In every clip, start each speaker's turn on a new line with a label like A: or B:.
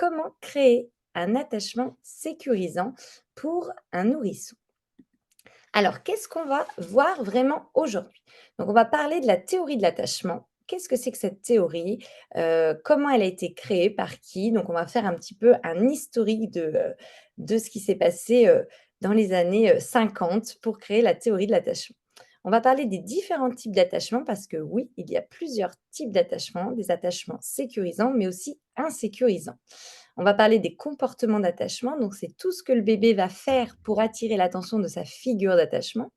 A: Comment créer un attachement sécurisant pour un nourrisson? Alors, qu'est-ce qu'on va voir vraiment aujourd'hui? Donc, on va parler de la théorie de l'attachement. Qu'est-ce que c'est que cette théorie? Comment elle a été créée? Par qui? Donc, on va faire un petit peu un historique de ce qui s'est passé dans les années 50 pour créer la théorie de l'attachement. On va parler des différents types d'attachements parce que oui, il y a plusieurs types d'attachements, des attachements sécurisants, mais aussi insécurisants. On va parler des comportements d'attachement, donc c'est tout ce que le bébé va faire pour attirer l'attention de sa figure d'attachement.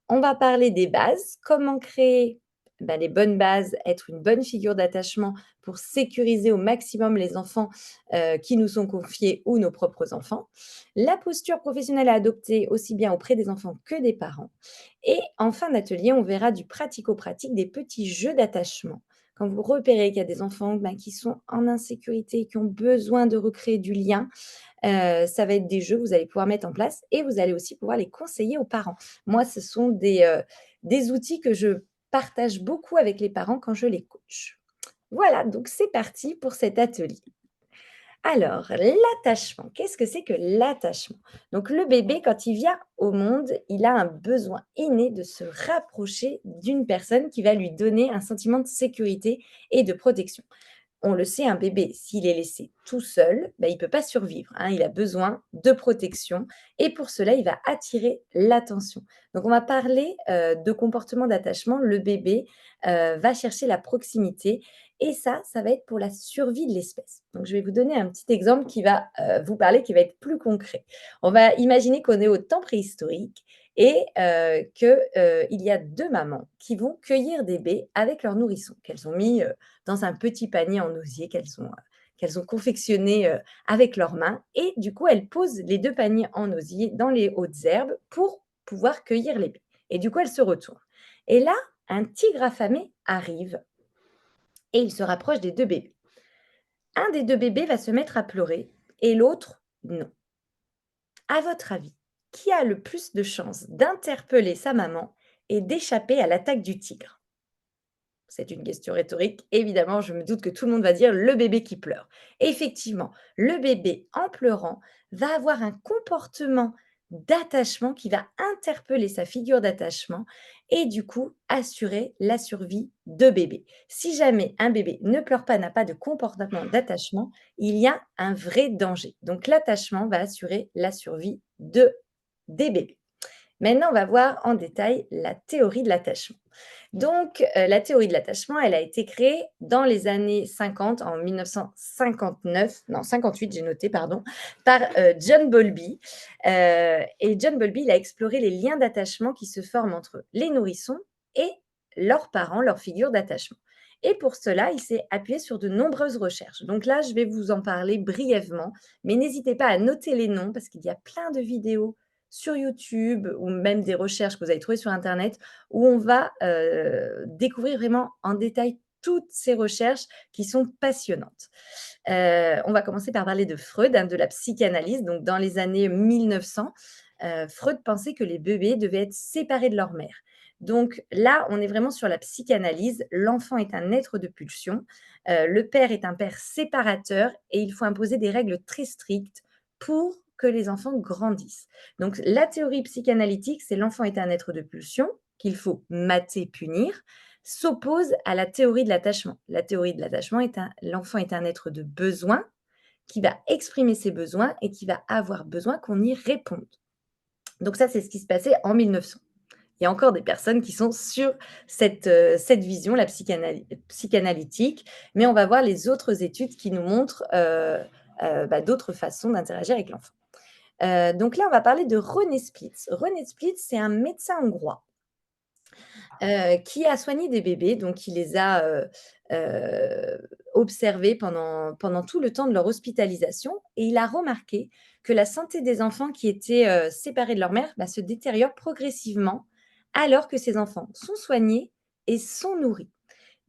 A: On va parler des bases, comment créer les bonnes bases, être une bonne figure d'attachement pour sécuriser au maximum les enfants qui nous sont confiés ou nos propres enfants. La posture professionnelle à adopter aussi bien auprès des enfants que des parents. Et en fin d'atelier, on verra du pratico-pratique, des petits jeux d'attachement. Quand vous repérez qu'il y a des enfants qui sont en insécurité, qui ont besoin de recréer du lien, ça va être des jeux que vous allez pouvoir mettre en place et vous allez aussi pouvoir les conseiller aux parents. Moi, ce sont des outils que je partage beaucoup avec les parents quand je les coach. Voilà, donc c'est parti pour cet atelier. Alors, l'attachement, qu'est-ce que c'est que l'attachement? Donc le bébé, quand il vient au monde, il a un besoin inné de se rapprocher d'une personne qui va lui donner un sentiment de sécurité et de protection. On le sait, un bébé, s'il est laissé tout seul, il ne peut pas survivre, hein. Il a besoin de protection et pour cela, il va attirer l'attention. Donc on va parler, de comportement d'attachement. Le bébé, va chercher la proximité et ça va être pour la survie de l'espèce. Donc je vais vous donner un petit exemple qui va, vous parler, qui va être plus concret. On va imaginer qu'on est au temps préhistorique et il y a 2 mamans qui vont cueillir des baies avec leurs nourrissons qu'elles ont mis, dans un petit panier en osier qu'elles ont confectionné, avec leurs mains et du coup, elles posent les 2 paniers en osier dans les hautes herbes pour pouvoir cueillir les baies et du coup, elles se retournent et là, un tigre affamé arrive et il se rapproche des 2 bébés. Un des 2 bébés va se mettre à pleurer et l'autre, non. À votre avis, qui a le plus de chances d'interpeller sa maman et d'échapper à l'attaque du tigre? C'est une question rhétorique. Évidemment, je me doute que tout le monde va dire le bébé qui pleure. Effectivement, le bébé en pleurant va avoir un comportement d'attachement qui va interpeller sa figure d'attachement et du coup assurer la survie de bébé. Si jamais un bébé ne pleure pas, n'a pas de comportement d'attachement, il y a un vrai danger. Donc l'attachement va assurer la survie des bébés. Maintenant, on va voir en détail la théorie de l'attachement. Donc, la théorie de l'attachement, elle a été créée dans les années 50, en 1959, non 58 j'ai noté, pardon, par, John Bowlby, et John Bowlby, il a exploré les liens d'attachement qui se forment entre les nourrissons et leurs parents, leur figure d'attachement et pour cela, il s'est appuyé sur de nombreuses recherches. Donc là, je vais vous en parler brièvement, mais n'hésitez pas à noter les noms parce qu'il y a plein de vidéos sur YouTube ou même des recherches que vous allez trouver sur internet où on va, découvrir vraiment en détail toutes ces recherches qui sont passionnantes. On va commencer par parler de Freud, hein, de la psychanalyse. Donc dans les années 1900, Freud pensait que les bébés devaient être séparés de leur mère. Donc là, on est vraiment sur la psychanalyse. L'enfant est un être de pulsion, le père est un père séparateur et il faut imposer des règles très strictes pour que les enfants grandissent. Donc la théorie psychanalytique, c'est l'enfant est un être de pulsion qu'il faut mater, punir, s'oppose à la théorie de l'attachement. La théorie de l'attachement est l'enfant est un être de besoin qui va exprimer ses besoins et qui va avoir besoin qu'on y réponde. Donc ça, c'est ce qui se passait en 1900. Il y a encore des personnes qui sont sur cette vision, la psychanalytique, mais on va voir les autres études qui nous montrent d'autres façons d'interagir avec l'enfant. Donc là, on va parler de René Splitz. René Splitz, c'est un médecin hongrois qui a soigné des bébés, donc il les a, observés pendant tout le temps de leur hospitalisation et il a remarqué que la santé des enfants qui étaient, séparés de leur mère, se détériore progressivement alors que ces enfants sont soignés et sont nourris.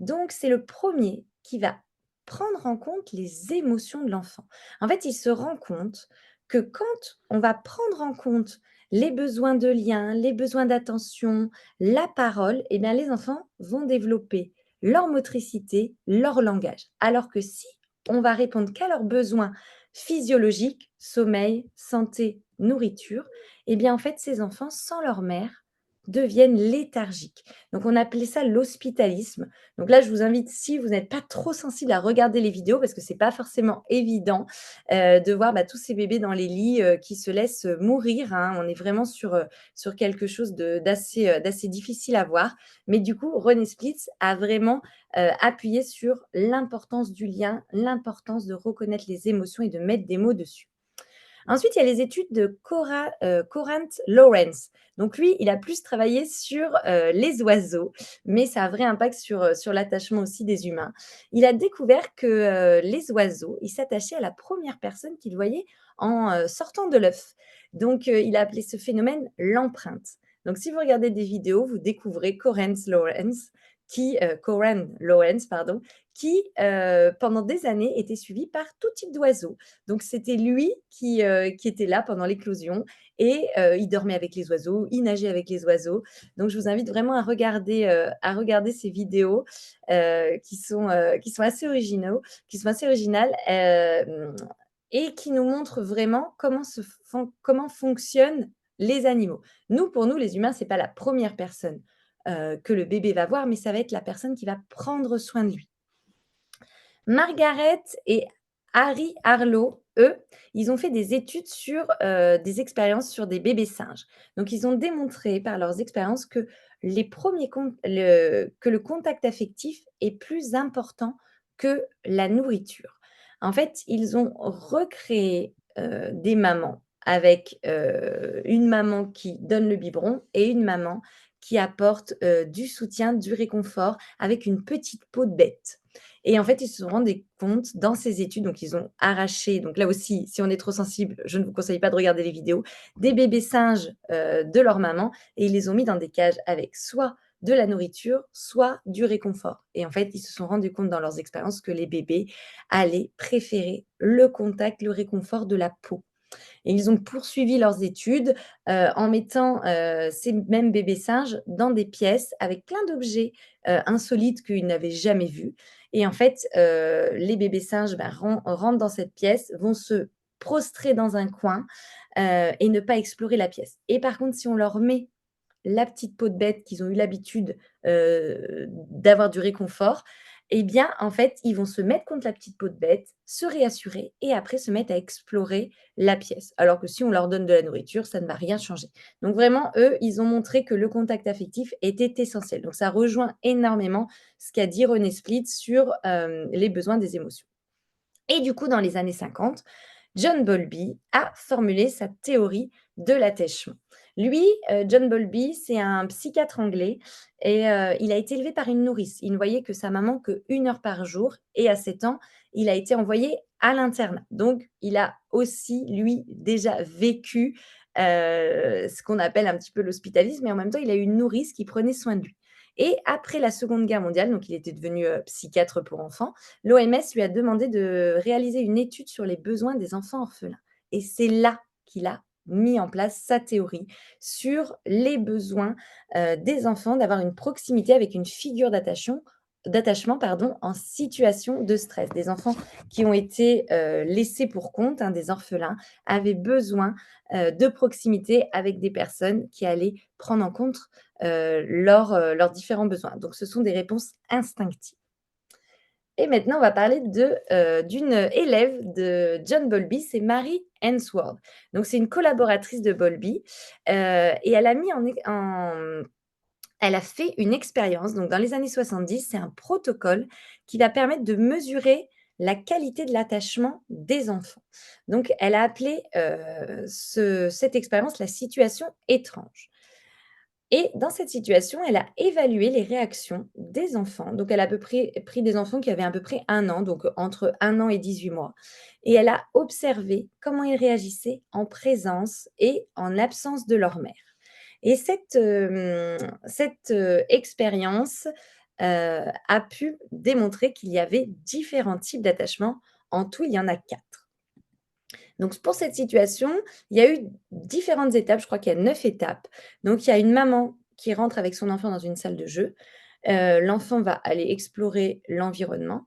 A: Donc c'est le premier qui va prendre en compte les émotions de l'enfant. En fait, il se rend compte que quand on va prendre en compte les besoins de lien, les besoins d'attention, la parole, eh bien les enfants vont développer leur motricité, leur langage. Alors que si on va répondre qu'à leurs besoins physiologiques, sommeil, santé, nourriture, eh bien, en fait, ces enfants, sans leur mère, deviennent léthargiques. Donc on appelait ça l'hospitalisme. Donc là, je vous invite, si vous n'êtes pas trop sensible, à regarder les vidéos parce que c'est pas forcément évident, de voir, tous ces bébés dans les lits, qui se laissent, mourir, hein. On est vraiment sur quelque chose d'assez difficile à voir. Mais du coup, René Splits a vraiment, appuyé sur l'importance du lien, l'importance de reconnaître les émotions et de mettre des mots dessus. Ensuite, il y a les études de Corinth Lawrence. Donc lui, il a plus travaillé sur, les oiseaux, mais ça a un vrai impact sur l'attachement aussi des humains. Il a découvert que, les oiseaux, ils s'attachaient à la première personne qu'ils voyaient en, sortant de l'œuf. Donc, il a appelé ce phénomène l'empreinte. Donc si vous regardez des vidéos, vous découvrez Coran Lawrence, pardon, qui, pendant des années, était suivi par tout type d'oiseaux. Donc c'était lui qui était là pendant l'éclosion et il dormait avec les oiseaux, il nageait avec les oiseaux. Donc je vous invite vraiment à regarder ces vidéos, qui sont assez originaux qui sont assez originales, et qui nous montrent vraiment comment fonctionnent les animaux. Nous, pour nous, les humains, c'est pas la première personne, que le bébé va voir, mais ça va être la personne qui va prendre soin de lui. Margaret et Harry Harlow, eux, ils ont fait des études sur, des expériences sur des bébés singes. Donc ils ont démontré par leurs expériences que les premiers con le contact affectif est plus important que la nourriture. En fait, ils ont recréé, des mamans avec, une maman qui donne le biberon et une maman qui apporte, du soutien, du réconfort avec une petite peau de bête. Et en fait, ils se sont rendus compte dans ces études, donc ils ont arraché, donc là aussi, si on est trop sensible, je ne vous conseille pas de regarder les vidéos, des bébés singes, de leur maman et ils les ont mis dans des cages avec soit de la nourriture, soit du réconfort. Et en fait, ils se sont rendus compte dans leurs expériences que les bébés allaient préférer le contact, le réconfort de la peau. Et ils ont poursuivi leurs études, en mettant, ces mêmes bébés singes dans des pièces avec plein d'objets, insolites qu'ils n'avaient jamais vus. Et en fait, les bébés singes, rentrent dans cette pièce, vont se prostrer dans un coin, et ne pas explorer la pièce. Et par contre, si on leur met la petite peau de bête qu'ils ont eu l'habitude, d'avoir du réconfort, eh bien, en fait, ils vont se mettre contre la petite peau de bête, se réassurer et après se mettre à explorer la pièce. Alors que si on leur donne de la nourriture, ça ne va rien changer. Donc vraiment, eux, ils ont montré que le contact affectif était essentiel. Donc ça rejoint énormément ce qu'a dit René Split sur, les besoins des émotions. Et du coup, dans les années 50, John Bowlby a formulé sa théorie de l'attachement. Lui, John Bowlby, c'est un psychiatre anglais et il a été élevé par une nourrice. Il ne voyait que sa maman qu'1 heure par jour et à 7 ans, il a été envoyé à l'internat. Donc il a aussi, lui, déjà vécu, ce qu'on appelle un petit peu l'hospitalisme et en même temps, il a eu une nourrice qui prenait soin de lui. Et après la Seconde Guerre mondiale, donc il était devenu, psychiatre pour enfants, l'OMS lui a demandé de réaliser une étude sur les besoins des enfants orphelins et c'est là qu'il a mis en place sa théorie sur les besoins, des enfants, d'avoir une proximité avec une figure d'attachement, pardon, en situation de stress. Des enfants qui ont été, laissés pour compte, hein, des orphelins, avaient besoin, de proximité avec des personnes qui allaient prendre en compte, leurs différents besoins. Donc ce sont des réponses instinctives. Et maintenant, on va parler d'une élève de John Bowlby, c'est Mary Ainsworth. Donc c'est une collaboratrice de Bowlby, et elle a fait une expérience, donc dans les années 70, c'est un protocole qui va permettre de mesurer la qualité de l'attachement des enfants. Donc elle a appelé, cette expérience la situation étrange. Et dans cette situation, elle a évalué les réactions des enfants. Donc, elle a à peu près pris des enfants qui avaient à peu près 1 an, donc entre 1 an et 18 mois. Et elle a observé comment ils réagissaient en présence et en absence de leur mère. Et cette expérience, a pu démontrer qu'il y avait différents types d'attachements. En tout, il y en a 4. Donc pour cette situation, il y a eu différentes étapes, je crois qu'il y a 9 étapes. Donc il y a une maman qui rentre avec son enfant dans une salle de jeu. L'enfant va aller explorer l'environnement.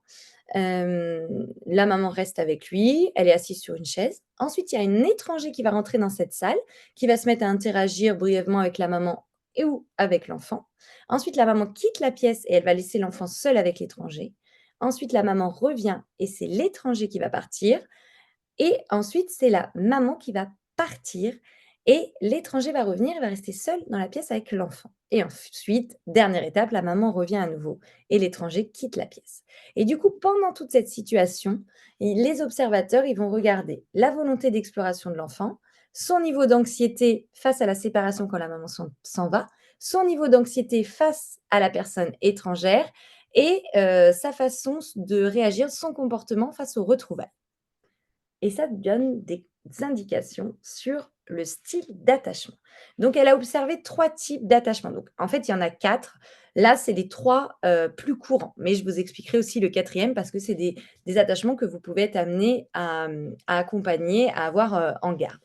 A: La maman reste avec lui, elle est assise sur une chaise. Ensuite, il y a un étranger qui va rentrer dans cette salle, qui va se mettre à interagir brièvement avec la maman et ou avec l'enfant. Ensuite, la maman quitte la pièce et elle va laisser l'enfant seul avec l'étranger. Ensuite, la maman revient et c'est l'étranger qui va partir. Et ensuite, c'est la maman qui va partir et l'étranger va revenir et va rester seul dans la pièce avec l'enfant. Et ensuite, dernière étape, la maman revient à nouveau et l'étranger quitte la pièce. Et du coup, pendant toute cette situation, les observateurs, ils vont regarder la volonté d'exploration de l'enfant, son niveau d'anxiété face à la séparation quand la maman s'en va, son niveau d'anxiété face à la personne étrangère et sa façon de réagir, son comportement face aux retrouvailles. Et ça te donne des indications sur le style d'attachement. Donc elle a observé 3 types d'attachement. Donc en fait, il y en a 4. Là, c'est les 3 plus courants, mais je vous expliquerai aussi le quatrième parce que c'est des attachements que vous pouvez être amené à accompagner, à avoir, en garde.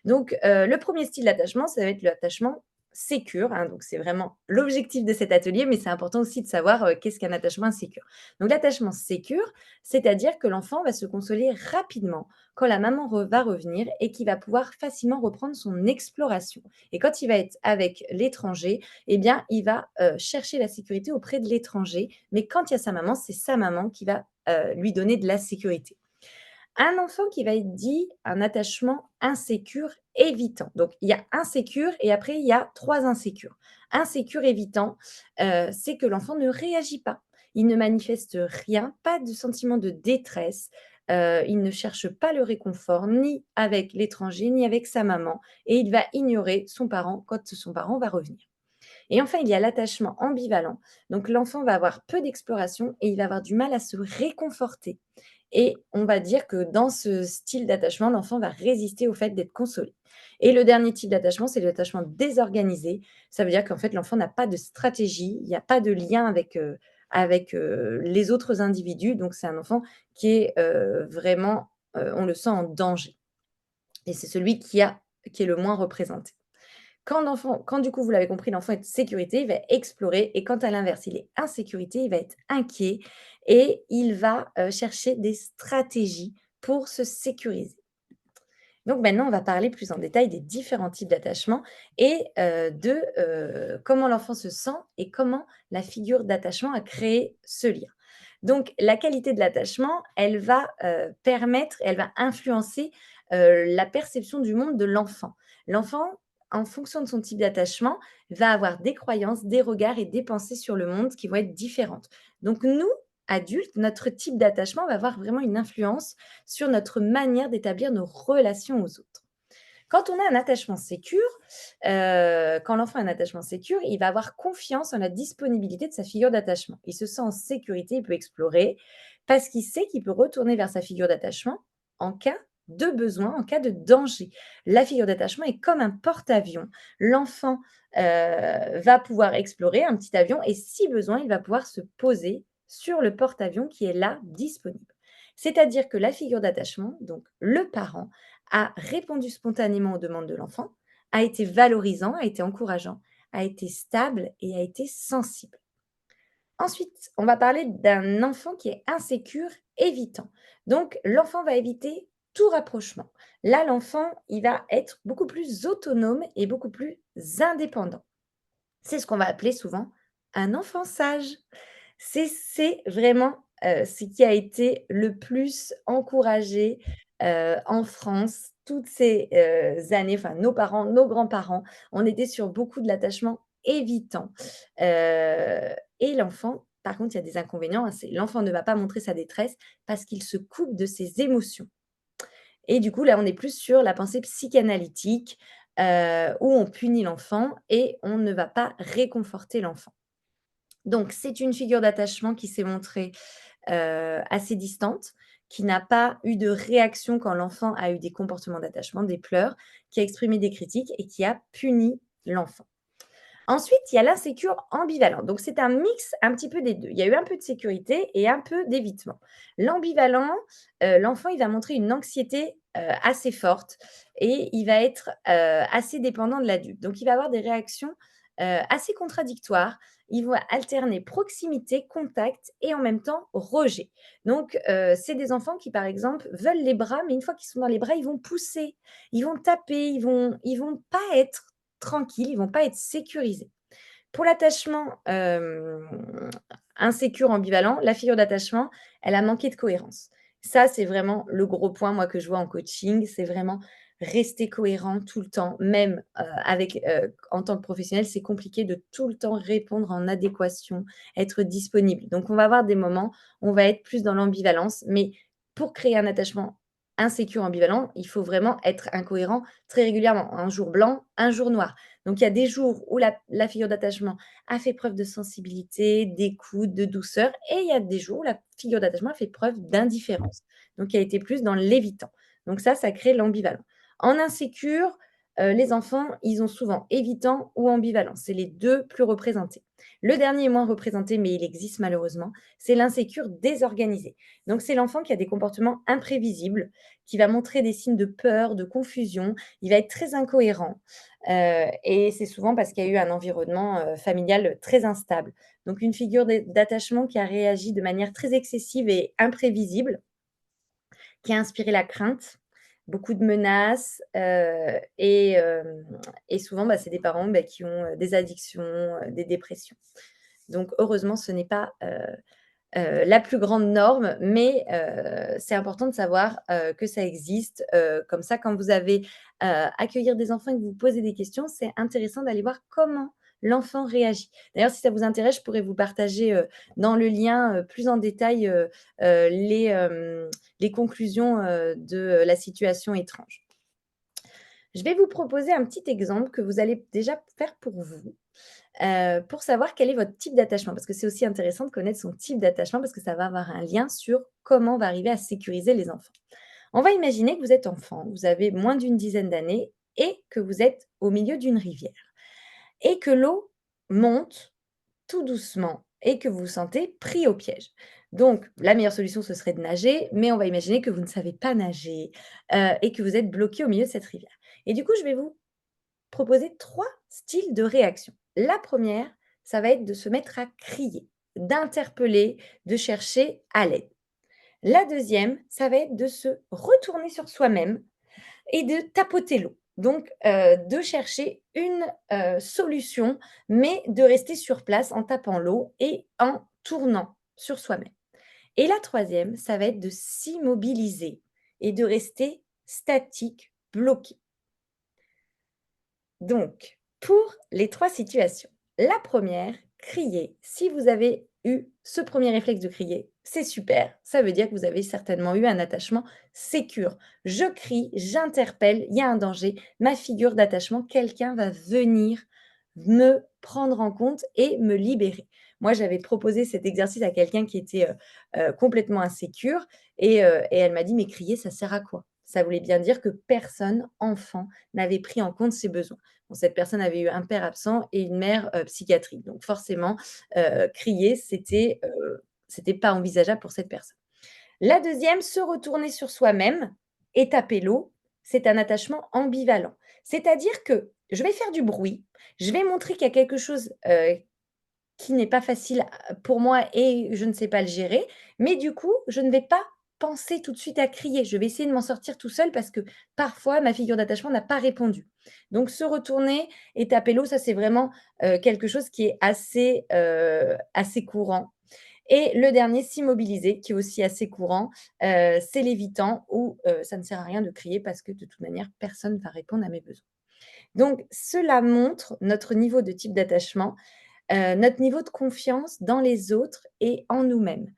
A: Donc le premier style d'attachement, ça va être l'attachement sécure, hein, donc c'est vraiment l'objectif de cet atelier, mais c'est important aussi de savoir, qu'est-ce qu'un attachement insécure. Donc l'attachement sécure, c'est-à-dire que l'enfant va se consoler rapidement quand la maman va revenir et qui va pouvoir facilement reprendre son exploration. Et quand il va être avec l'étranger, eh bien, il va chercher la sécurité auprès de l'étranger. Mais quand il y a sa maman, c'est sa maman qui va lui donner de la sécurité. Un enfant qui va être dit un attachement insécure évitant. Donc, il y a insécure et après, il y a 3 insécures. Insécure évitant, c'est que l'enfant ne réagit pas. Il ne manifeste rien, pas de sentiment de détresse. Il ne cherche pas le réconfort ni avec l'étranger, ni avec sa maman et il va ignorer son parent quand son parent va revenir. Et enfin, il y a l'attachement ambivalent. Donc, l'enfant va avoir peu d'exploration et il va avoir du mal à se réconforter. Et on va dire que dans ce style d'attachement, l'enfant va résister au fait d'être consolé. Et le dernier type d'attachement, c'est l'attachement désorganisé. Ça veut dire qu'en fait, l'enfant n'a pas de stratégie, il n'y a pas de lien avec les autres individus. Donc, c'est un enfant qui est vraiment, on le sent en danger. Et c'est celui qui est le moins représenté. Quand du coup, vous l'avez compris, l'enfant est de sécurité, il va explorer et quand à l'inverse, il est insécurité, il va être inquiet et il va, chercher des stratégies pour se sécuriser. Donc maintenant, on va parler plus en détail des différents types d'attachement et comment l'enfant se sent et comment la figure d'attachement a créé ce lien. Donc la qualité de l'attachement, elle va, permettre elle va influencer, la perception du monde de l'enfant. L'enfant, en fonction de son type d'attachement, va avoir des croyances, des regards et des pensées sur le monde qui vont être différentes. Donc nous, adultes, notre type d'attachement va avoir vraiment une influence sur notre manière d'établir nos relations aux autres. Quand on a un attachement sécure, quand l'enfant a un attachement sécure, il va avoir confiance en la disponibilité de sa figure d'attachement. Il se sent en sécurité, il peut explorer parce qu'il sait qu'il peut retourner vers sa figure d'attachement en cas de besoin, en cas de danger. La figure d'attachement est comme un porte-avions. L'enfant, va pouvoir explorer un petit avion et si besoin, il va pouvoir se poser sur le porte-avions qui est là, disponible. C'est-à-dire que la figure d'attachement, donc le parent, a répondu spontanément aux demandes de l'enfant, a été valorisant, a été encourageant, a été stable et a été sensible. Ensuite, on va parler d'un enfant qui est insécure, évitant. Donc, l'enfant va éviter tout rapprochement. Là, l'enfant, il va être beaucoup plus autonome et beaucoup plus indépendant. C'est ce qu'on va appeler souvent un enfant sage. C'est vraiment, ce qui a été le plus encouragé, en France toutes ces, années, enfin nos parents, nos grands-parents, on était sur beaucoup de l'attachement évitant, et l'enfant, par contre, il y a des inconvénients, hein, c'est l'enfant ne va pas montrer sa détresse parce qu'il se coupe de ses émotions et du coup, là, on est plus sur la pensée psychanalytique, où on punit l'enfant et on ne va pas réconforter l'enfant. Donc c'est une figure d'attachement qui s'est montrée, assez distante, qui n'a pas eu de réaction quand l'enfant a eu des comportements d'attachement, des pleurs, qui a exprimé des critiques et qui a puni l'enfant. Ensuite, il y a l'insécure ambivalent. Donc c'est un mix un petit peu des 2. Il y a eu un peu de sécurité et un peu d'évitement. L'ambivalent, l'enfant, il va montrer une anxiété, assez forte et il va être, assez dépendant de l'adulte. Donc il va avoir des réactions, assez contradictoires. ils vont alterner proximité, contact et en même temps rejet. Donc, c'est des enfants qui, par exemple, veulent les bras, mais une fois qu'ils sont dans les bras, ils vont pousser, ils vont taper, ils vont pas être tranquilles, ils vont pas être sécurisés. Pour l'attachement, insécure, ambivalent, la figure d'attachement, elle a manqué de cohérence. Ça, c'est vraiment le gros point, moi, que je vois en coaching, c'est vraiment rester cohérent tout le temps, même, en tant que professionnel, c'est compliqué de tout le temps répondre en adéquation, être disponible. Donc on va avoir des moments, où on va être plus dans l'ambivalence, mais pour créer un attachement insécure, ambivalent, il faut vraiment être incohérent très régulièrement. Un jour blanc, un jour noir. Donc il y a des jours où la figure d'attachement a fait preuve de sensibilité, d'écoute, de douceur et il y a des jours où la figure d'attachement a fait preuve d'indifférence. Donc elle a été plus dans l'évitant. Donc ça crée l'ambivalent. En insécure, les enfants, ils ont souvent évitant ou ambivalent. C'est les 2 plus représentés. Le dernier est moins représenté, mais il existe malheureusement, c'est l'insécure désorganisé. Donc c'est l'enfant qui a des comportements imprévisibles, qui va montrer des signes de peur, de confusion, il va être très incohérent. Et c'est souvent parce qu'il y a eu un environnement, familial très instable. Donc une figure d'attachement qui a réagi de manière très excessive et imprévisible, qui a inspiré la crainte, beaucoup de menaces, et souvent, c'est des parents, qui ont, des addictions, des dépressions. Donc heureusement, ce n'est pas, la plus grande norme, mais c'est important de savoir, que ça existe. Comme ça, quand vous avez, accueillir des enfants et que vous posez des questions, c'est intéressant d'aller voir comment l'enfant réagit. D'ailleurs, si ça vous intéresse, je pourrais vous partager, dans le lien, plus en détail, les conclusions, de la situation étrange. Je vais vous proposer un petit exemple que vous allez déjà faire pour vous. Pour savoir quel est votre type d'attachement, parce que c'est aussi intéressant de connaître son type d'attachement parce que ça va avoir un lien sur comment on va arriver à sécuriser les enfants. On va imaginer que vous êtes enfant, vous avez moins d'une dizaine d'années et que vous êtes au milieu d'une rivière et que l'eau monte tout doucement et que vous vous sentez pris au piège. Donc la meilleure solution, ce serait de nager, mais on va imaginer que vous ne savez pas nager, et que vous êtes bloqué au milieu de cette rivière. Et du coup, je vais vous proposer 3 styles de réaction. La première, ça va être de se mettre à crier, d'interpeller, de chercher à l'aide. La deuxième, ça va être de se retourner sur soi-même et de tapoter l'eau. Donc, de chercher une, solution, mais de rester sur place en tapant l'eau et en tournant sur soi-même. Et la troisième, ça va être de s'immobiliser et de rester statique, bloqué. Donc, pour les 3 situations, la première, crier. Si vous avez eu ce premier réflexe de crier, c'est super, ça veut dire que vous avez certainement eu un attachement sécure. Je crie, j'interpelle, il y a un danger, ma figure d'attachement, quelqu'un va venir me prendre en compte et me libérer. Moi, j'avais proposé cet exercice à quelqu'un qui était, complètement insécure et elle m'a dit: «Mais crier, ça sert à quoi?» Ça voulait bien dire que personne, enfant, n'avait pris en compte ses besoins. Bon, cette personne avait eu un père absent et une mère, psychiatrique. Donc forcément, crier, c'était pas envisageable pour cette personne. La deuxième, se retourner sur soi-même et taper l'eau, c'est un attachement ambivalent. C'est-à-dire que je vais faire du bruit, je vais montrer qu'il y a quelque chose, qui n'est pas facile pour moi et je ne sais pas le gérer, mais du coup, je ne vais pas penser tout de suite à crier. Je vais essayer de m'en sortir tout seul parce que parfois ma figure d'attachement n'a pas répondu. Donc se retourner et taper l'eau, ça c'est vraiment, quelque chose qui est assez courant et le dernier, s'immobiliser, qui est aussi assez courant, c'est l'évitant où, ça ne sert à rien de crier parce que de toute manière, personne ne va répondre à mes besoins. Donc cela montre notre niveau de type d'attachement, notre niveau de confiance dans les autres et en nous-mêmes.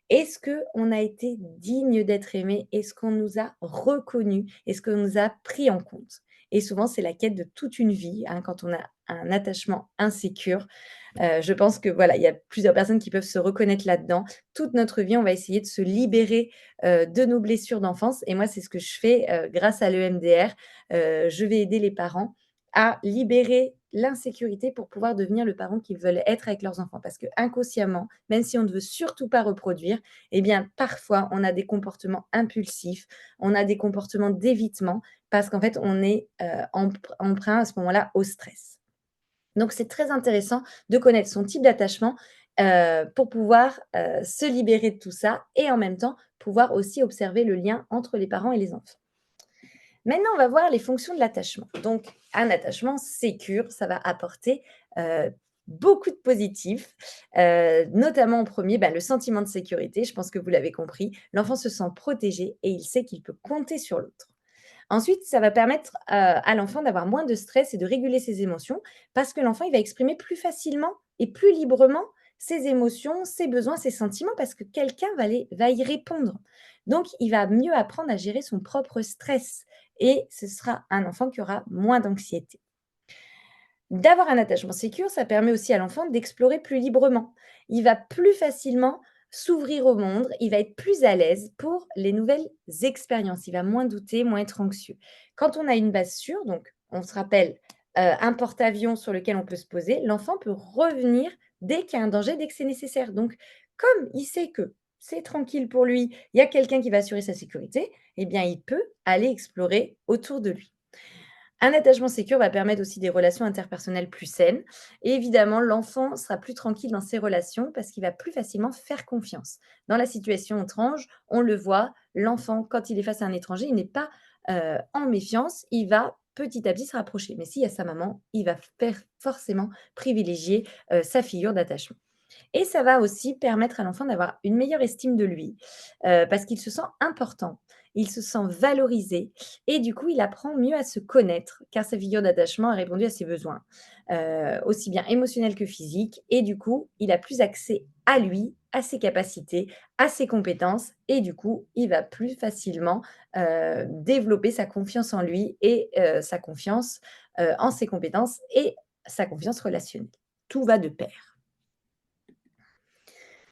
A: Est-ce qu'on a été digne d'être aimé? Est-ce qu'on nous a reconnus? Est-ce qu'on nous a pris en compte? Et souvent, c'est la quête de toute une vie, hein, quand on a un attachement insécure. Je pense que voilà, il y a plusieurs personnes qui peuvent se reconnaître là-dedans. Toute notre vie, on va essayer de se libérer, de nos blessures d'enfance et moi, c'est ce que je fais, grâce à l'EMDR. Je vais aider les parents à libérer l'insécurité pour pouvoir devenir le parent qu'ils veulent être avec leurs enfants. Parce qu'inconsciemment, même si on ne veut surtout pas reproduire, eh bien, parfois, on a des comportements impulsifs, on a des comportements d'évitement parce qu'en fait, on est, emprunt à ce moment-là au stress. Donc c'est très intéressant de connaître son type d'attachement, pour pouvoir, se libérer de tout ça et en même temps pouvoir aussi observer le lien entre les parents et les enfants. Maintenant, on va voir les fonctions de l'attachement. Donc, un attachement sécure, ça va apporter beaucoup de positifs, notamment en premier, bah, le sentiment de sécurité. Je pense que vous l'avez compris. L'enfant se sent protégé et il sait qu'il peut compter sur l'autre. Ensuite, ça va permettre à l'enfant d'avoir moins de stress et de réguler ses émotions parce que l'enfant, il va exprimer plus facilement et plus librement ses émotions, ses besoins, ses sentiments parce que quelqu'un va y répondre. Donc, il va mieux apprendre à gérer son propre stress et ce sera un enfant qui aura moins d'anxiété. D'avoir un attachement sécure, ça permet aussi à l'enfant d'explorer plus librement. Il va plus facilement s'ouvrir au monde, il va être plus à l'aise pour les nouvelles expériences, il va moins douter, moins être anxieux. Quand on a une base sûre, donc on se rappelle, un porte-avions sur lequel on peut se poser, l'enfant peut revenir dès qu'il y a un danger, dès que c'est nécessaire. Donc comme il sait que c'est tranquille pour lui, il y a quelqu'un qui va assurer sa sécurité, eh bien il peut aller explorer autour de lui. Un attachement sécure va permettre aussi des relations interpersonnelles plus saines et évidemment, l'enfant sera plus tranquille dans ses relations parce qu'il va plus facilement faire confiance. Dans la situation étrange, on le voit, l'enfant, quand il est face à un étranger, il n'est pas, en méfiance, il va petit à petit se rapprocher. Mais s'il y a sa maman, il va faire forcément privilégier, sa figure d'attachement. Et ça va aussi permettre à l'enfant d'avoir une meilleure estime de lui, parce qu'il se sent important, il se sent valorisé et du coup, il apprend mieux à se connaître car sa figure d'attachement a répondu à ses besoins, aussi bien émotionnels que physiques et du coup, il a plus accès à lui, à ses capacités, à ses compétences et du coup, il va plus facilement, développer sa confiance en lui et sa confiance, en ses compétences et sa confiance relationnelle. Tout va de pair.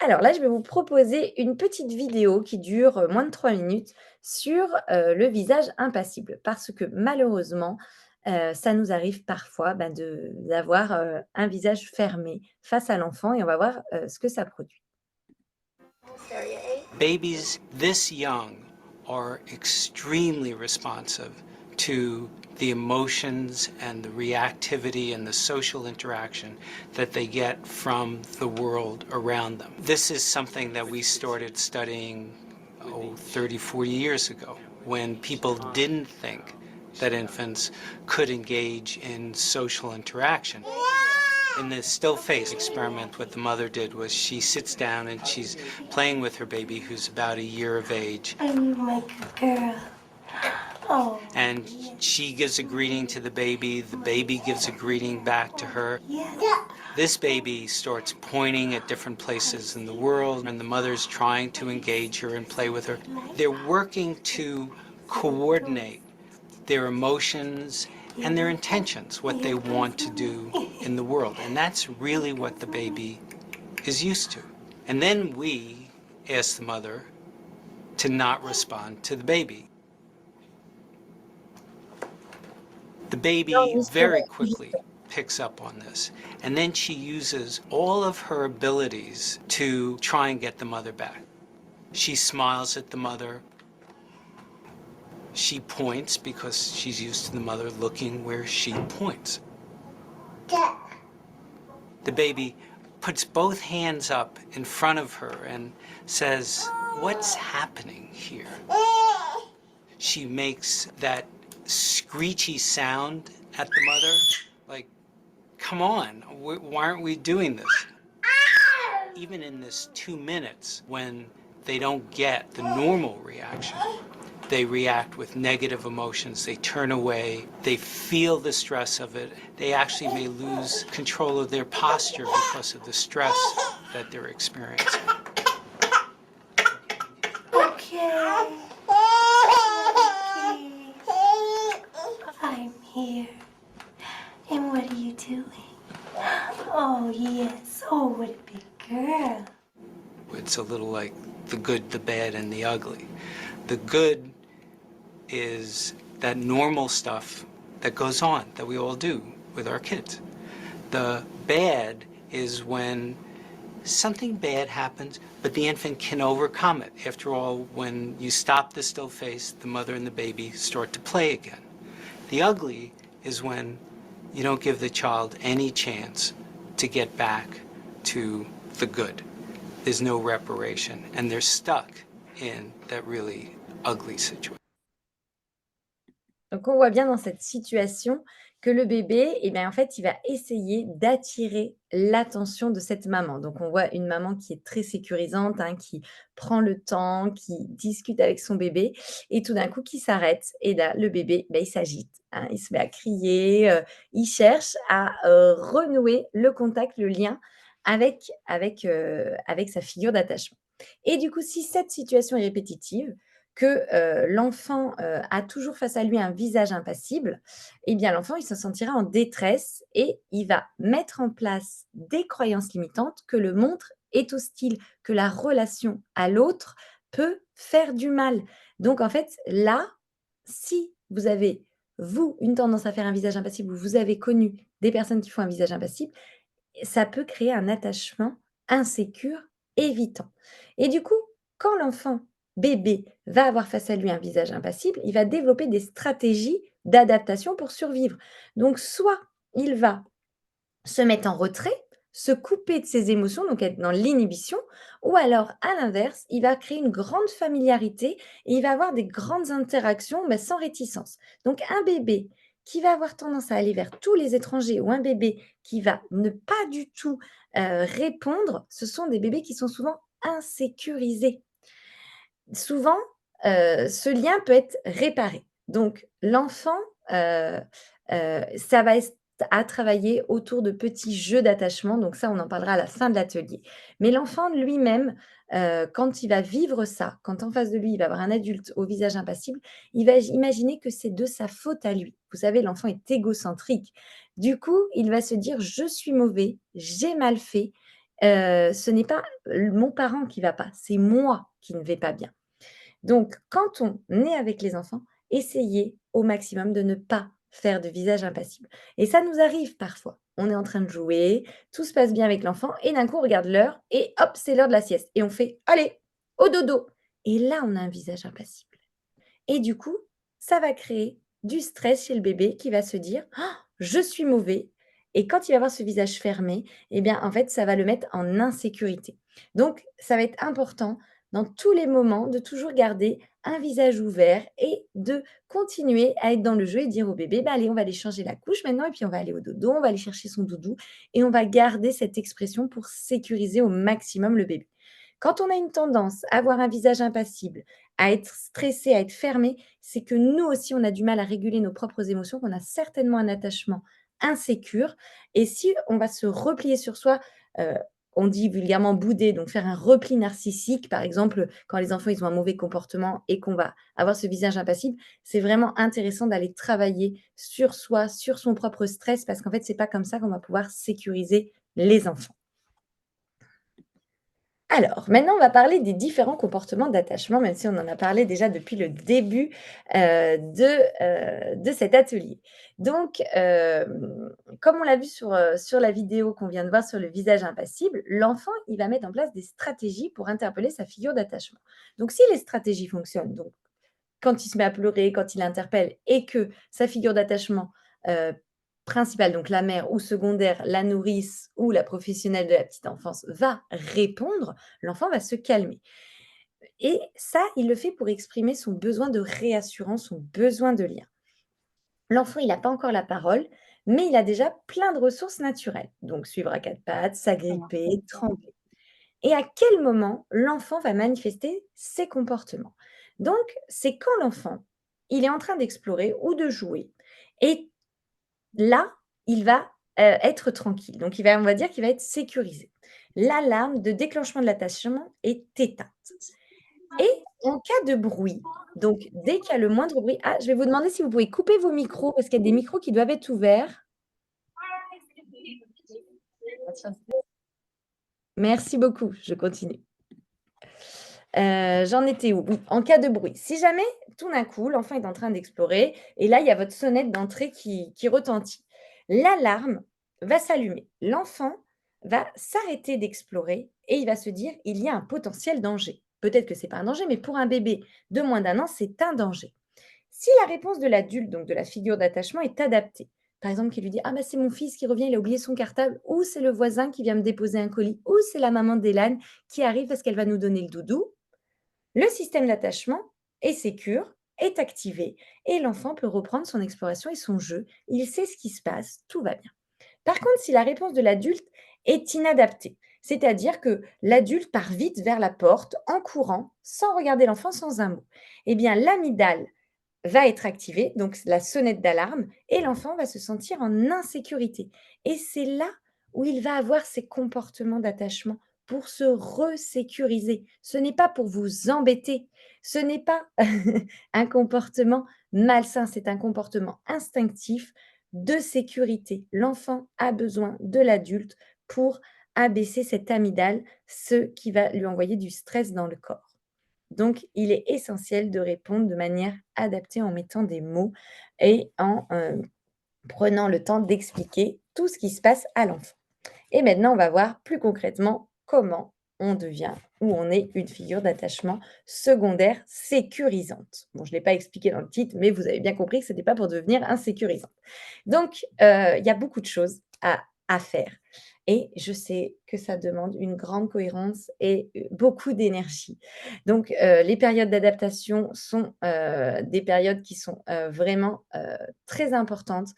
A: Alors là, je vais vous proposer une petite vidéo qui dure, moins de 3 minutes sur, le visage impassible. Parce que malheureusement, ça nous arrive parfois, bah, d'avoir, un visage fermé face à l'enfant et on va voir, ce que ça produit.
B: Babies this young are extremely responsive to the emotions and the reactivity and the social interaction that they get from the world around them. This is something that we started studying 30, 40 years ago when people didn't think that infants could engage in social interaction. In the still face experiment, what the mother did was she sits down and she's playing with her baby who's about a year of age.
C: I'm like a girl. Oh.
B: And she gives a greeting to the baby gives a greeting back to her.
C: Yeah.
B: This baby starts pointing at different places in the world, and the mother's trying to engage her and play with her. They're working to coordinate their emotions and their intentions, what they want to do in the world. And that's really what the baby is used to. And then we ask the mother to not respond to the baby. The baby very quickly picks up on this. And then she uses all of her abilities to try and get the mother back. She smiles at the mother. She points because she's used to the mother looking where she points. The baby puts both hands up in front of her and says, "What's happening here?" She makes that screechy sound at the mother, like, come on, why aren't we doing this? Even in this 2 minutes, when they don't get the normal reaction, they react with negative emotions, they turn away, they feel the stress of it. They actually may lose control of their posture because of the stress that they're experiencing.
C: Okay. I'm here. And what are you doing? Oh, yes. Oh, what a big girl.
B: It's a little like the good, the bad, and the ugly. The good is that normal stuff that goes on, that we all do with our kids. The bad is when something bad happens, but the infant can overcome it. After all, when you stop the still face, the mother and the baby start to play again. The ugly is when you don't give the child any chance to get back to the good. There's no reparation, and they're stuck in that really ugly situation.
A: Donc on voit bien dans cette situation que le bébé, eh bien, en fait, il va essayer d'attirer l'attention de cette maman. Donc on voit une maman qui est très sécurisante, hein, qui prend le temps, qui discute avec son bébé et tout d'un coup qui s'arrête et là, le bébé, il s'agite, hein, il se met à crier, il cherche à, renouer le contact, le lien avec sa figure d'attachement et du coup, si cette situation est répétitive, que, l'enfant, a toujours face à lui un visage impassible, eh bien l'enfant, il se sentira en détresse et il va mettre en place des croyances limitantes que le montre est hostile, que la relation à l'autre peut faire du mal. Donc en fait, là, si vous avez, vous, une tendance à faire un visage impassible ou vous avez connu des personnes qui font un visage impassible, ça peut créer un attachement insécure évitant. Et du coup, quand l'enfant bébé va avoir face à lui un visage impassible, il va développer des stratégies d'adaptation pour survivre. Donc, soit il va se mettre en retrait, se couper de ses émotions, donc être dans l'inhibition, ou alors, à l'inverse, il va créer une grande familiarité et il va avoir des grandes interactions, mais sans réticence. Donc, un bébé qui va avoir tendance à aller vers tous les étrangers ou un bébé qui va ne pas du tout répondre, ce sont des bébés qui sont souvent insécurisés. Souvent, ce lien peut être réparé. Donc l'enfant, ça va être à travailler autour de petits jeux d'attachement, donc ça, on en parlera à la fin de l'atelier. Mais l'enfant lui-même, quand il va vivre ça, quand en face de lui, il va avoir un adulte au visage impassible, il va imaginer que c'est de sa faute à lui. Vous savez, l'enfant est égocentrique. Du coup, il va se dire: «Je suis mauvais, j'ai mal fait, ce n'est pas mon parent qui va pas, c'est moi qui ne vais pas bien». Donc, quand on est avec les enfants, essayez au maximum de ne pas faire de visage impassible. Et ça nous arrive parfois. On est en train de jouer, tout se passe bien avec l'enfant, et d'un coup, on regarde l'heure, et hop, c'est l'heure de la sieste. Et on fait, allez, au dodo. Et là, on a un visage impassible. Et du coup, ça va créer du stress chez le bébé qui va se dire, «Ah, je suis mauvais». Et quand il va avoir ce visage fermé, eh bien, en fait, ça va le mettre en insécurité. Donc, ça va être important dans tous les moments de toujours garder un visage ouvert et de continuer à être dans le jeu et dire au bébé, bah, allez, on va aller changer la couche maintenant et puis on va aller au dodo, on va aller chercher son doudou et on va garder cette expression pour sécuriser au maximum le bébé. Quand on a une tendance à avoir un visage impassible, à être stressé, à être fermé, c'est que nous aussi, on a du mal à réguler nos propres émotions, qu'on a certainement un attachement insécure. Et si on va se replier sur soi, heu, on dit vulgairement bouder, donc faire un repli narcissique, par exemple, quand les enfants, ils ont un mauvais comportement et qu'on va avoir ce visage impassible, c'est vraiment intéressant d'aller travailler sur soi, sur son propre stress, parce qu'en fait, c'est pas comme ça qu'on va pouvoir sécuriser les enfants. Alors, maintenant, on va parler des différents comportements d'attachement, même si on en a parlé déjà depuis le début, de cet atelier. Donc, comme on l'a vu sur la vidéo qu'on vient de voir sur le visage impassible, l'enfant, il va mettre en place des stratégies pour interpeller sa figure d'attachement. Donc, si les stratégies fonctionnent, donc quand il se met à pleurer, quand il interpelle et que sa figure d'attachement, heu, principale, donc la mère ou secondaire, la nourrice ou la professionnelle de la petite enfance va répondre, l'enfant va se calmer et ça, il le fait pour exprimer son besoin de réassurance, son besoin de lien. L'enfant, il n'a pas encore la parole, mais il a déjà plein de ressources naturelles, donc suivre à 4 pattes, s'agripper, trembler. Et à quel moment l'enfant va manifester ses comportements? Donc, c'est quand l'enfant, il est en train d'explorer ou de jouer et là, il va, être tranquille. Donc on va dire qu'il va être sécurisé. L'alarme de déclenchement de l'attachement est éteinte et en cas de bruit, donc dès qu'il y a le moindre bruit, je vais vous demander si vous pouvez couper vos micros parce qu'il y a des micros qui doivent être ouverts. Merci beaucoup, je continue. J'en étais où? Oui, en cas de bruit. Si jamais, tout d'un coup, l'enfant est en train d'explorer et là, il y a votre sonnette d'entrée qui retentit. L'alarme va s'allumer. L'enfant va s'arrêter d'explorer et il va se dire: «Il y a un potentiel danger». Peut-être que c'est pas un danger, mais pour un bébé de moins d'1 an, c'est un danger. Si la réponse de l'adulte, donc de la figure d'attachement, est adaptée, Par exemple, qui lui dit: «Ah bah, c'est mon fils qui revient, il a oublié son cartable» ou «C'est le voisin qui vient me déposer un colis» ou «C'est la maman d'Élane qui arrive parce qu'elle va nous donner le doudou», le système d'attachement est sécure, est activé et l'enfant peut reprendre son exploration et son jeu. Il sait ce qui se passe, tout va bien. Par contre, si la réponse de l'adulte est inadaptée, c'est-à-dire que l'adulte part vite vers la porte en courant, sans regarder l'enfant, sans un mot, eh bien l'amygdale va être activée, donc la sonnette d'alarme, et l'enfant va se sentir en insécurité. Et c'est là où il va avoir ses comportements d'attachement pour se resécuriser. Ce n'est pas pour vous embêter, ce n'est pas un comportement malsain, c'est un comportement instinctif de sécurité. L'enfant a besoin de l'adulte pour abaisser cette amygdale, ce qui va lui envoyer du stress dans le corps. Donc, il est essentiel de répondre de manière adaptée en mettant des mots et en prenant le temps d'expliquer tout ce qui se passe à l'enfant. Et maintenant, on va voir plus concrètement comment on devient ou on est une figure d'attachement secondaire sécurisante. Bon, je ne l'ai pas expliqué dans le titre, mais vous avez bien compris que ce n'était pas pour devenir insécurisante. Donc, il y a beaucoup de choses à faire. Et je sais que ça demande une grande cohérence et beaucoup d'énergie. Donc, les périodes d'adaptation sont des périodes qui sont vraiment très importantes,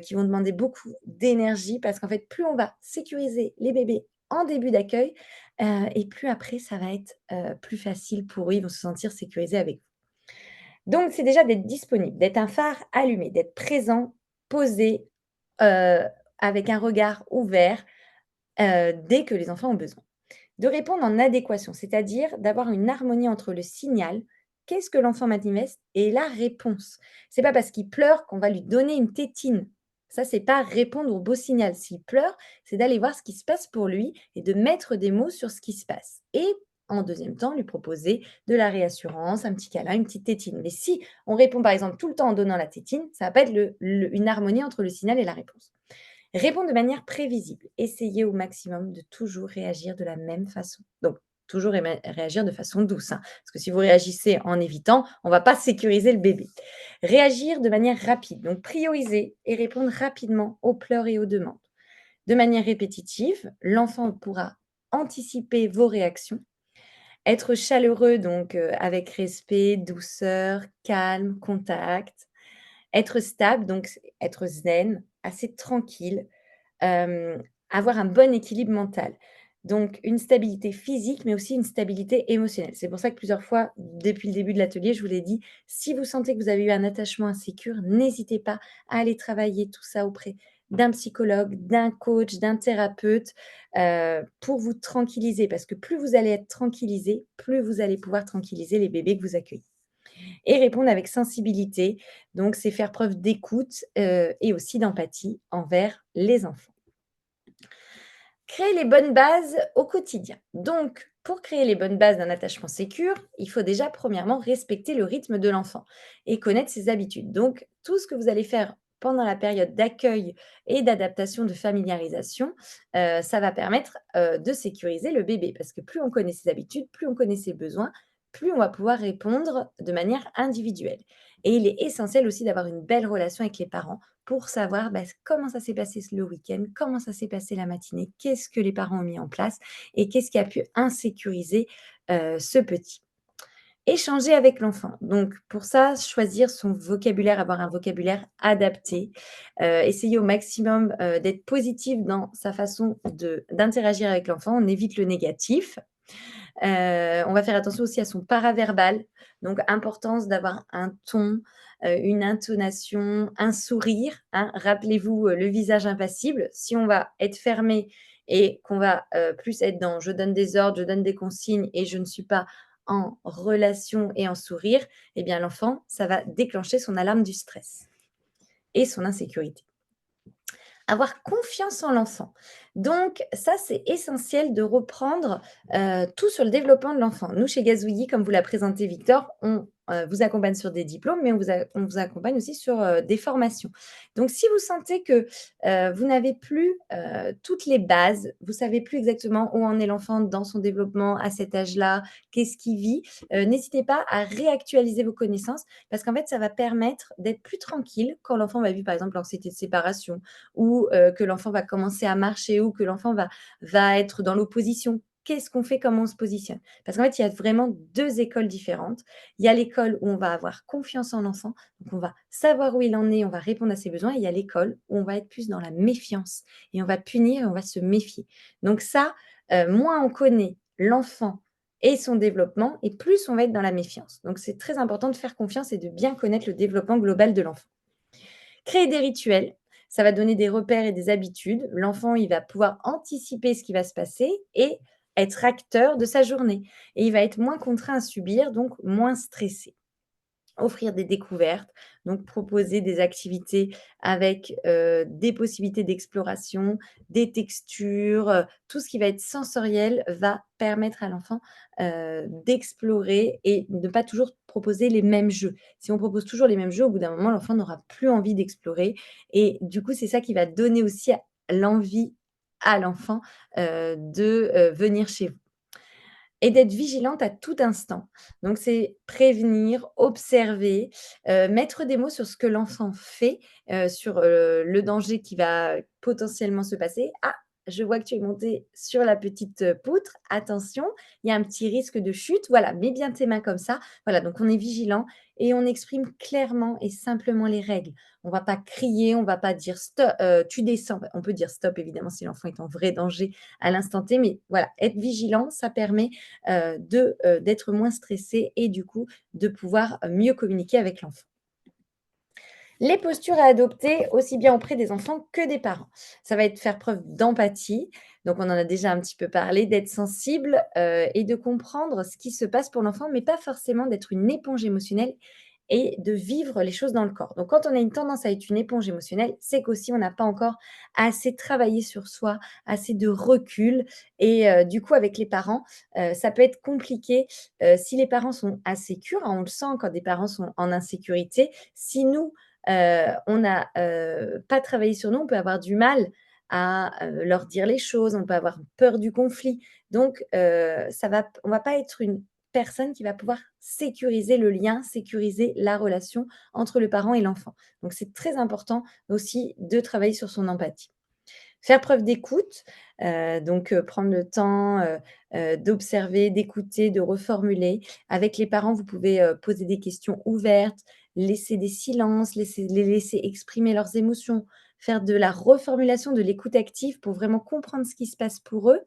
A: qui vont demander beaucoup d'énergie parce qu'en fait, plus on va sécuriser les bébés en début d'accueil et plus après, ça va être plus facile pour eux. Ils vont se sentir sécurisés avec vous. Donc, c'est déjà d'être disponible, d'être un phare allumé, d'être présent, posé, heu, avec un regard ouvert, dès que les enfants ont besoin. De répondre en adéquation, c'est-à-dire d'avoir une harmonie entre le signal, qu'est-ce que l'enfant manifeste et la réponse. C'est pas parce qu'il pleure qu'on va lui donner une tétine. Ça, c'est pas répondre au beau signal. S'il pleure, c'est d'aller voir ce qui se passe pour lui et de mettre des mots sur ce qui se passe. Et en deuxième temps, lui proposer de la réassurance, un petit câlin, une petite tétine. Mais si on répond par exemple tout le temps en donnant la tétine, ça va pas être une harmonie entre le signal et la réponse. Répondre de manière prévisible. Essayez au maximum de toujours réagir de la même façon. Donc, toujours réagir de façon douce, hein, parce que si vous réagissez en évitant, on ne va pas sécuriser le bébé. Réagir de manière rapide, donc prioriser et répondre rapidement aux pleurs et aux demandes. De manière répétitive, l'enfant pourra anticiper vos réactions, être chaleureux, donc avec respect, douceur, calme, contact, être stable, donc être zen, assez tranquille, avoir un bon équilibre mental. Donc une stabilité physique, mais aussi une stabilité émotionnelle. C'est pour ça que plusieurs fois, depuis le début de l'atelier, je vous l'ai dit, si vous sentez que vous avez eu un attachement insécure, n'hésitez pas à aller travailler tout ça auprès d'un psychologue, d'un coach, d'un thérapeute, pour vous tranquilliser. Parce que plus vous allez être tranquillisé, plus vous allez pouvoir tranquilliser les bébés que vous accueillez. Et répondre avec sensibilité, donc c'est faire preuve d'écoute, et aussi d'empathie envers les enfants. Créer les bonnes bases au quotidien. Donc, pour créer les bonnes bases d'un attachement sécure, il faut déjà premièrement respecter le rythme de l'enfant et connaître ses habitudes. Donc, tout ce que vous allez faire pendant la période d'accueil et d'adaptation, de familiarisation, ça va permettre de sécuriser le bébé. Parce que plus on connaît ses habitudes, plus on connaît ses besoins, plus on va pouvoir répondre de manière individuelle. Et il est essentiel aussi d'avoir une belle relation avec les parents pour savoir comment ça s'est passé le week-end, comment ça s'est passé la matinée, qu'est-ce que les parents ont mis en place et qu'est-ce qui a pu insécuriser ce petit. Échanger avec l'enfant. Donc pour ça, choisir son vocabulaire, avoir un vocabulaire adapté, essayer au maximum d'être positif dans sa façon d'interagir avec l'enfant. On évite le négatif. On va faire attention aussi à son paraverbal. Donc importance d'avoir un ton, une intonation, un sourire, hein. Rappelez-vous, le visage impassible. Si on va être fermé et qu'on va, plus être dans: «Je donne des ordres, je donne des consignes et je ne suis pas en relation et en sourire», eh bien l'enfant, ça va déclencher son alarme du stress et son insécurité. Avoir confiance en l'enfant. Donc ça, c'est essentiel de reprendre, tout sur le développement de l'enfant. Nous, chez Gazouillis, comme vous l'a présenté Victor, on vous accompagne sur des diplômes, mais on vous accompagne aussi sur, des formations. Donc si vous sentez que, vous n'avez plus, toutes les bases, vous savez plus exactement où en est l'enfant dans son développement à cet âge-là, qu'est-ce qu'il vit, n'hésitez pas à réactualiser vos connaissances parce qu'en fait, ça va permettre d'être plus tranquille quand l'enfant va vivre, par exemple, l'anxiété de séparation ou, que l'enfant va commencer à marcher ou que l'enfant va être dans l'opposition. Qu'est-ce qu'on fait? Comment on se positionne? Parce qu'en fait, il y a vraiment 2 écoles différentes. Il y a l'école où on va avoir confiance en l'enfant, donc on va savoir où il en est, on va répondre à ses besoins et il y a l'école où on va être plus dans la méfiance et on va punir et on va se méfier. Donc ça, moins on connaît l'enfant et son développement et plus on va être dans la méfiance. Donc c'est très important de faire confiance et de bien connaître le développement global de l'enfant. Créer des rituels, ça va donner des repères et des habitudes. L'enfant, il va pouvoir anticiper ce qui va se passer et être acteur de sa journée et il va être moins contraint à subir, donc moins stressé. Offrir des découvertes, donc proposer des activités avec, des possibilités d'exploration, des textures, tout ce qui va être sensoriel va permettre à l'enfant, d'explorer et de ne pas toujours proposer les mêmes jeux. Si on propose toujours les mêmes jeux, au bout d'un moment, l'enfant n'aura plus envie d'explorer et du coup, c'est ça qui va donner aussi l'envie à l'enfant, de, venir chez vous. Et d'être vigilante à tout instant. Donc c'est prévenir, observer, mettre des mots sur ce que l'enfant fait, sur, le danger qui va potentiellement se passer. «Ah, je vois que tu es monté sur la petite, poutre, attention, il y a un petit risque de chute». Voilà, mets bien tes mains comme ça. Voilà, donc on est vigilant et on exprime clairement et simplement les règles. On va pas crier, on va pas dire: Tu descends». On peut dire stop évidemment si l'enfant est en vrai danger à l'instant T, mais voilà, être vigilant, ça permet d'être moins stressé et du coup de pouvoir mieux communiquer avec l'enfant. Les postures à adopter aussi bien auprès des enfants que des parents. Ça va être faire preuve d'empathie, donc on en a déjà un petit peu parlé, d'être sensible, et de comprendre ce qui se passe pour l'enfant, mais pas forcément d'être une éponge émotionnelle et de vivre les choses dans le corps. Donc quand on a une tendance à être une éponge émotionnelle, c'est qu'aussi on n'a pas encore assez travaillé sur soi, assez de recul et du coup avec les parents, ça peut être compliqué, si les parents sont insécures, hein, on le sent quand des parents sont en insécurité. Si nous, on n'a, pas travaillé sur nous, on peut avoir du mal à, leur dire les choses, on peut avoir peur du conflit. Donc on va pas être une personne qui va pouvoir sécuriser le lien, sécuriser la relation entre le parent et l'enfant. Donc c'est très important aussi de travailler sur son empathie. Faire preuve d'écoute, donc prendre le temps, d'observer, d'écouter, de reformuler. Avec les parents, vous pouvez, poser des questions ouvertes, laisser des silences, les laisser exprimer leurs émotions, faire de la reformulation, de l'écoute active pour vraiment comprendre ce qui se passe pour eux.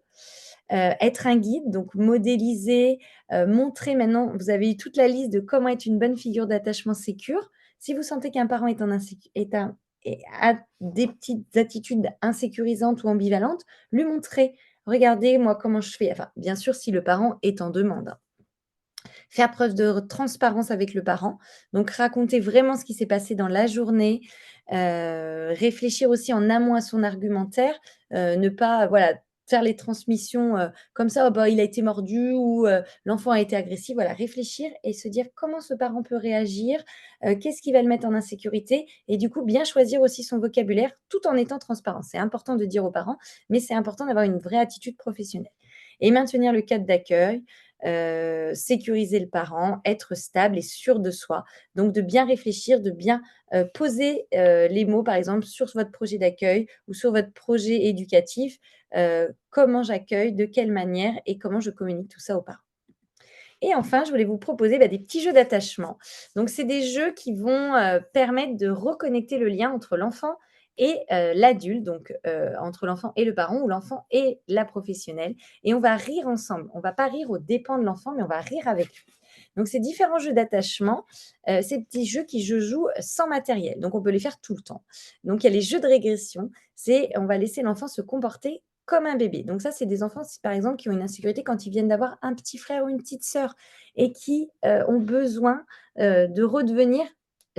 A: Être un guide, donc modéliser, montrer maintenant vous avez eu toute la liste de comment être une bonne figure d'attachement sécure. Si vous sentez qu'un parent est en insécu est un et a des petites attitudes insécurisantes ou ambivalentes, lui montrer: «Regardez moi comment je fais». Enfin, bien sûr si le parent est en demande, hein. Faire preuve de transparence avec le parent, donc raconter vraiment ce qui s'est passé dans la journée, réfléchir aussi en amont à son argumentaire, ne pas, voilà, faire les transmissions, comme ça: «Oh bah, il a été mordu» ou «L'enfant a été agressif». Voilà, réfléchir et se dire: «Comment ce parent peut réagir? Qu'est-ce qui va le mettre en insécurité?» et du coup, bien choisir aussi son vocabulaire tout en étant transparent. C'est important de dire aux parents, mais c'est important d'avoir une vraie attitude professionnelle et maintenir le cadre d'accueil, sécuriser le parent, être stable et sûr de soi. Donc de bien réfléchir, de bien, poser, les mots, par exemple, sur votre projet d'accueil ou sur votre projet éducatif. Comment j'accueille, de quelle manière et comment je communique tout ça aux parents. Et enfin, je voulais vous proposer, bah, des petits jeux d'attachement. Donc c'est des jeux qui vont, permettre de reconnecter le lien entre l'enfant et l'adulte, donc entre l'enfant et le parent ou l'enfant et la professionnelle et on va rire ensemble. On va pas rire aux dépens de l'enfant, mais on va rire avec lui. Donc ces différents jeux d'attachement, ces petits jeux qui je joue sans matériel, donc on peut les faire tout le temps. Donc il y a les jeux de régression, c'est on va laisser l'enfant se comporter comme un bébé. Donc ça, c'est des enfants, si par exemple, qui ont une insécurité quand ils viennent d'avoir un petit frère ou une petite sœur et qui, ont besoin, de redevenir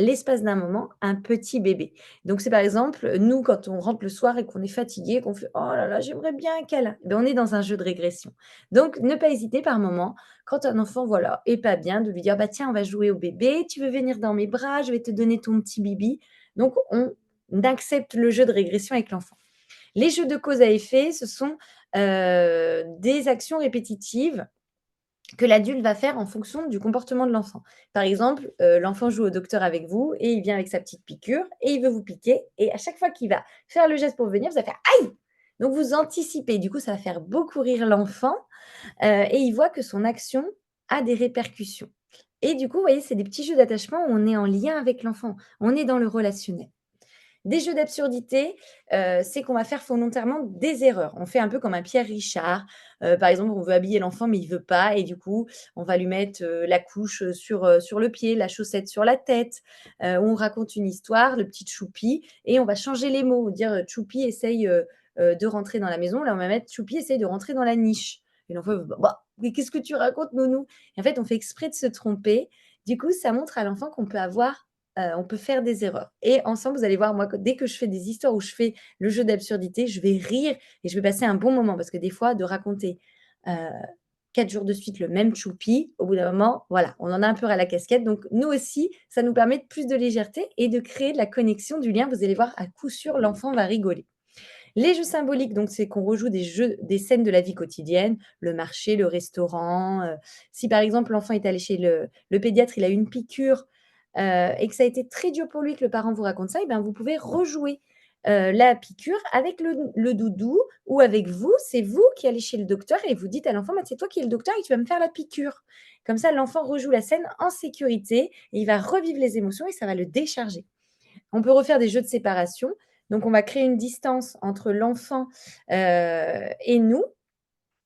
A: l'espace d'un moment, un petit bébé. Donc c'est par exemple, nous quand on rentre le soir et qu'on est fatigué, qu'on fait: «Oh là là, j'aimerais bien un câlin», ben on est dans un jeu de régression. Donc ne pas hésiter par moment, quand un enfant, voilà, est pas bien, de lui dire: «Bah tiens, on va jouer au bébé, tu veux venir dans mes bras? Je vais te donner ton petit bibi». Donc on accepte le jeu de régression avec l'enfant. Les jeux de cause à effet, ce sont, des actions répétitives que l'adulte va faire en fonction du comportement de l'enfant. Par exemple, l'enfant joue au docteur avec vous et il vient avec sa petite piqûre et il veut vous piquer et à chaque fois qu'il va faire le geste pour venir, vous allez faire: «Aïe!». Donc vous anticipez, du coup ça va faire beaucoup rire l'enfant, et il voit que son action a des répercussions et du coup, vous voyez, c'est des petits jeux d'attachement où on est en lien avec l'enfant, on est dans le relationnel. Des jeux d'absurdité, c'est qu'on va faire volontairement des erreurs. On fait un peu comme un Pierre Richard. Par exemple, on veut habiller l'enfant, mais il veut pas et du coup, on va lui mettre, la couche, sur le pied, la chaussette sur la tête. On raconte une histoire, le petit Choupi et on va changer les mots, dire, Choupi essaye, de rentrer dans la maison. Là, on va mettre: «Choupi essaye de rentrer dans la niche» et l'enfant il va: «Bah, mais qu'est-ce que tu racontes, nounou?» Et en fait, on fait exprès de se tromper. Du coup, ça montre à l'enfant qu'on peut avoir on peut faire des erreurs et ensemble, vous allez voir, moi, que dès que je fais des histoires où je fais le jeu d'absurdité, je vais rire et je vais passer un bon moment parce que des fois, de raconter, heu, 4 jours de suite le même choupi, au bout d'un moment, voilà, on en a un peu ras la casquette donc nous aussi, ça nous permet de plus de légèreté et de créer de la connexion, du lien. Vous allez voir, à coup sûr, l'enfant va rigoler. Les jeux symboliques, donc c'est qu'on rejoue des scènes de la vie quotidienne, le marché, le restaurant, si par exemple l'enfant est allé chez le pédiatre, il a eu une piqûre, et que ça a été très dur pour lui que le parent vous raconte ça et ben vous pouvez rejouer, la piqûre avec le doudou ou avec vous. C'est vous qui allez chez le docteur et vous dites à l'enfant: «Bah, c'est toi qui es le docteur et tu vas me faire la piqûre». Comme ça, l'enfant rejoue la scène en sécurité et il va revivre les émotions et ça va le décharger. On peut refaire des jeux de séparation. Donc, on va créer une distance entre l'enfant, et nous.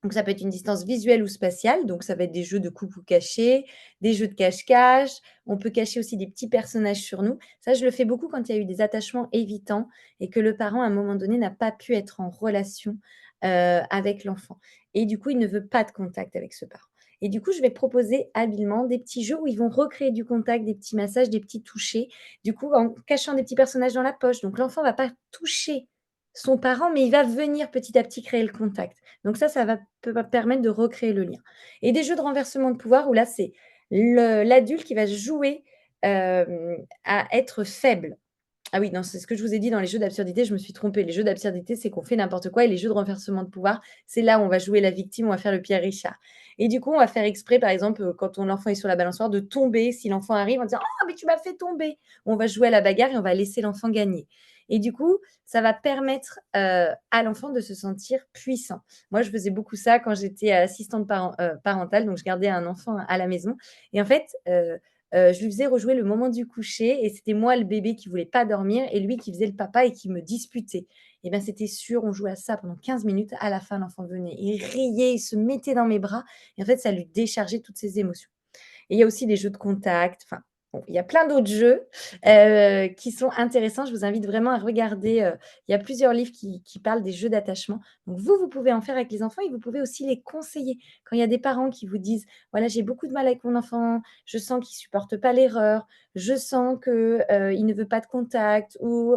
A: Donc, ça peut être une distance visuelle ou spatiale. Donc, ça va être des jeux de coucou caché, des jeux de cache-cache. On peut cacher aussi des petits personnages sur nous. Ça, je le fais beaucoup quand il y a eu des attachements évitants et que le parent, à un moment donné, n'a pas pu être en relation, avec l'enfant. Et du coup, il ne veut pas de contact avec ce parent. Et du coup, je vais proposer habilement des petits jeux où ils vont recréer du contact, des petits massages, des petits touchés. Du coup, en cachant des petits personnages dans la poche. Donc, l'enfant va pas toucher son parent, mais il va venir petit à petit créer le contact. Donc ça va peut permettre de recréer le lien et des jeux de renversement de pouvoir où là, c'est l'adulte qui va jouer, à être faible. Ah oui, non, c'est ce que je vous ai dit dans les jeux d'absurdité, je me suis trompée. Les jeux d'absurdité, c'est qu'on fait n'importe quoi et les jeux de renversement de pouvoir, c'est là où on va jouer la victime, on va faire le Pierre Richard et du coup, on va faire exprès, par exemple, quand ton enfant est sur la balançoire, de tomber si l'enfant arrive en disant: «Oh mais tu m'as fait tomber!». On va jouer à la bagarre et on va laisser l'enfant gagner et du coup, ça va permettre, à l'enfant de se sentir puissant. Moi, je faisais beaucoup ça quand j'étais assistante parentale, donc je gardais un enfant à la maison et en fait, je lui faisais rejouer le moment du coucher et c'était moi le bébé qui voulait pas dormir et lui qui faisait le papa et qui me disputait et ben, c'était sûr, on jouait à ça pendant 15 minutes. À la fin, l'enfant venait, il riait, il se mettait dans mes bras et en fait, ça lui déchargeait toutes ses émotions. Et il y a aussi des jeux de contact, enfin, bon, il y a plein d'autres jeux, qui sont intéressants. Je vous invite vraiment à regarder, il y a plusieurs livres qui parlent des jeux d'attachement. Donc vous, vous pouvez en faire avec les enfants et vous pouvez aussi les conseiller. Quand il y a des parents qui vous disent: «Voilà, j'ai beaucoup de mal avec mon enfant, je sens qu'il supporte pas l'erreur, je sens que, il ne veut pas de contact ou,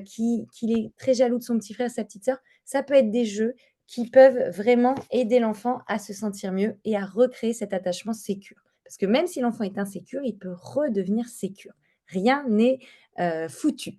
A: qu'il est très jaloux de son petit frère, sa petite sœur». Ça peut être des jeux qui peuvent vraiment aider l'enfant à se sentir mieux et à recréer cet attachement sécure. Parce que même si l'enfant est insécure, il peut redevenir sécure. Rien n'est, foutu.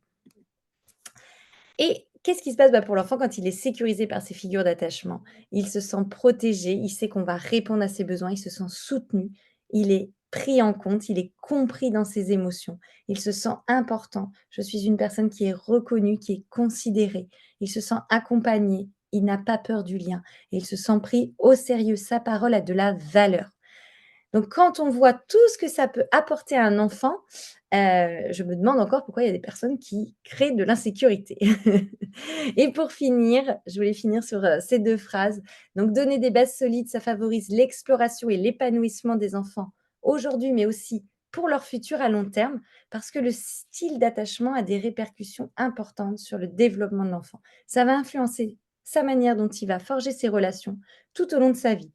A: Et qu'est-ce qui se passe? Bah, pour l'enfant quand il est sécurisé par ses figures d'attachement? Il se sent protégé, il sait qu'on va répondre à ses besoins, il se sent soutenu, il est pris en compte, il est compris dans ses émotions, il se sent important. Je suis une personne qui est reconnue, qui est considérée. Il se sent accompagné, il n'a pas peur du lien et il se sent pris au sérieux. Sa parole a de la valeur. Donc quand on voit tout ce que ça peut apporter à un enfant, je me demande encore pourquoi il y a des personnes qui créent de l'insécurité. Et pour finir, je voulais finir sur, ces 2 phrases. Donc donner des bases solides, ça favorise l'exploration et l'épanouissement des enfants aujourd'hui, mais aussi pour leur futur à long terme, parce que le style d'attachement a des répercussions importantes sur le développement de l'enfant. Ça va influencer sa manière dont il va forger ses relations tout au long de sa vie.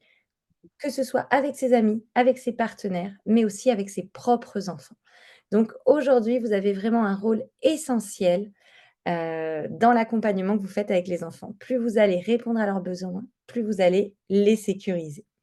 A: Que ce soit avec ses amis, avec ses partenaires, mais aussi avec ses propres enfants. Donc aujourd'hui, vous avez vraiment un rôle essentiel, dans l'accompagnement que vous faites avec les enfants. Plus vous allez répondre à leurs besoins, plus vous allez les sécuriser.